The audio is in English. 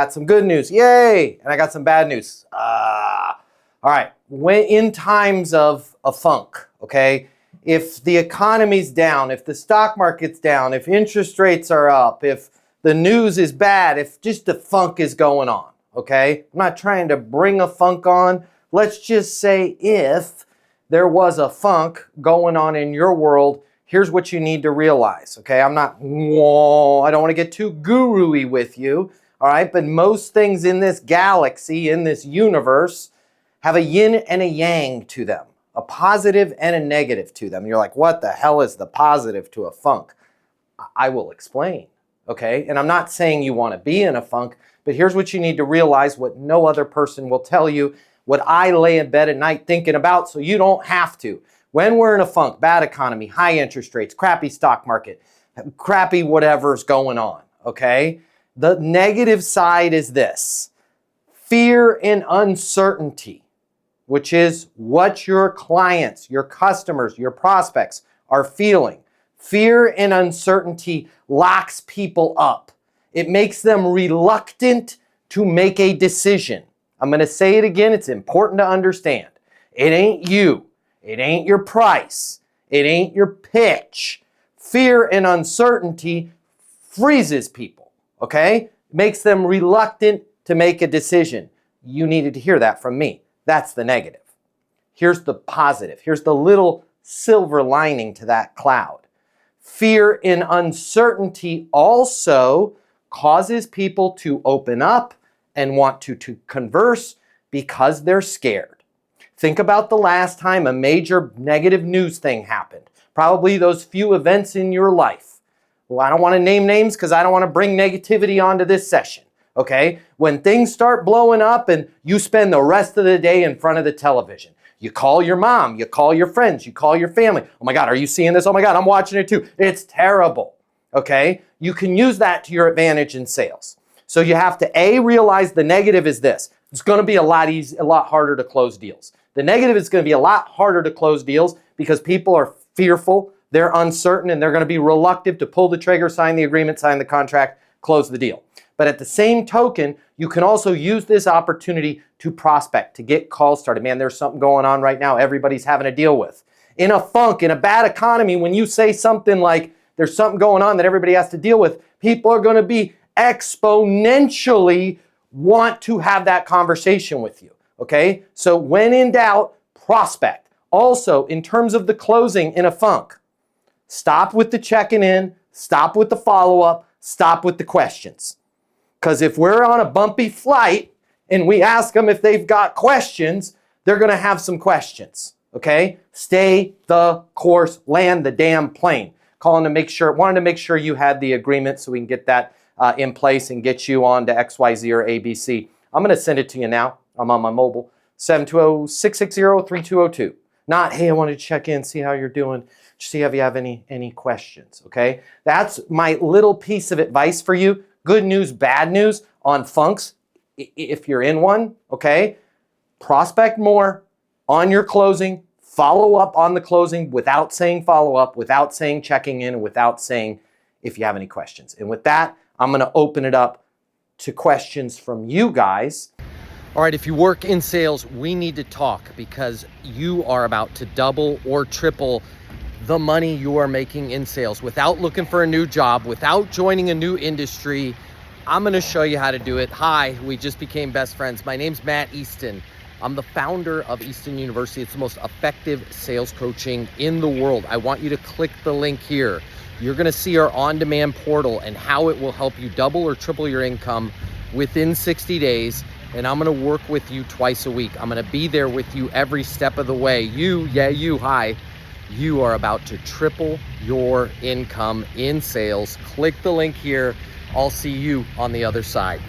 Got some good news, yay! And I got some bad news. All right, when in times of a funk, okay, if the economy's down, if the stock market's down, if interest rates are up, if the news is bad, if just the funk is going on, okay? I'm not trying to bring a funk on. Let's just say if there was a funk going on in your world, here's what you need to realize, okay? I don't want to get too guru-y with you, all right? But most things in this galaxy, in this universe, have a yin and a yang to them, a positive and a negative to them. You're like, what the hell is the positive to a funk? I will explain, okay? And I'm not saying you want to be in a funk, but here's what you need to realize, what no other person will tell you, what I lay in bed at night thinking about so you don't have to. When we're in a funk, bad economy, high interest rates, crappy stock market, crappy whatever's going on, okay? The negative side is this: fear and uncertainty, which is what your clients, your customers, your prospects are feeling. Fear and uncertainty locks people up. It makes them reluctant to make a decision. I'm going to say it again. It's important to understand. It ain't you. It ain't your price. It ain't your pitch. Fear and uncertainty freezes people, okay? Makes them reluctant to make a decision. You needed to hear that from me. That's the negative. Here's the positive. Here's the little silver lining to that cloud. Fear and uncertainty also causes people to open up and want to converse because they're scared. Think about the last time a major negative news thing happened. Probably those few events in your life. Well, I don't want to name names because I don't want to bring negativity onto this session. Okay? When things start blowing up and you spend the rest of the day in front of the television. You call your mom, you call your friends, you call your family. Oh my God, are you seeing this? Oh my God, I'm watching it too. It's terrible. Okay? You can use that to your advantage in sales. So you have to A, realize the negative is this. It's going to be a lot harder to close deals. The negative is going to be a lot harder to close deals because people are fearful, they're uncertain, and they're going to be reluctant to pull the trigger, sign the agreement, sign the contract, close the deal. But at the same token, you can also use this opportunity to prospect, to get calls started. Man, there's something going on right now everybody's having to deal with. In a funk, in a bad economy, when you say something like there's something going on that everybody has to deal with, people are going to be exponentially want to have that conversation with you, okay? So when in doubt, prospect. Also, in terms of the closing in a funk, stop with the checking in, stop with the follow-up, stop with the questions. Because if we're on a bumpy flight and we ask them if they've got questions, they're going to have some questions, okay? Stay the course, land the damn plane. Wanted to make sure you had the agreement so we can get that in place and get you on to XYZ or ABC. I'm going to send it to you now. I'm on my mobile, 720-660-3202. Not, hey, I wanted to check in, see how you're doing, see if you have any questions, okay? That's my little piece of advice for you. Good news, bad news on funks, if you're in one, okay? Prospect more on your closing, follow up on the closing without saying follow up, without saying checking in, without saying if you have any questions. And with that, I'm going to open it up to questions from you guys. All right, if you work in sales, we need to talk because you are about to double or triple the money you are making in sales without looking for a new job, without joining a new industry. I'm going to show you how to do it. Hi, we just became best friends. My name's Matt Easton. I'm the founder of Easton University. It's the most effective sales coaching in the world. I want you to click the link here. You're going to see our on-demand portal and how it will help you double or triple your income within 60 days. And I'm going to work with you twice a week. I'm going to be there with you every step of the way. You are about to triple your income in sales. Click the link here. I'll see you on the other side.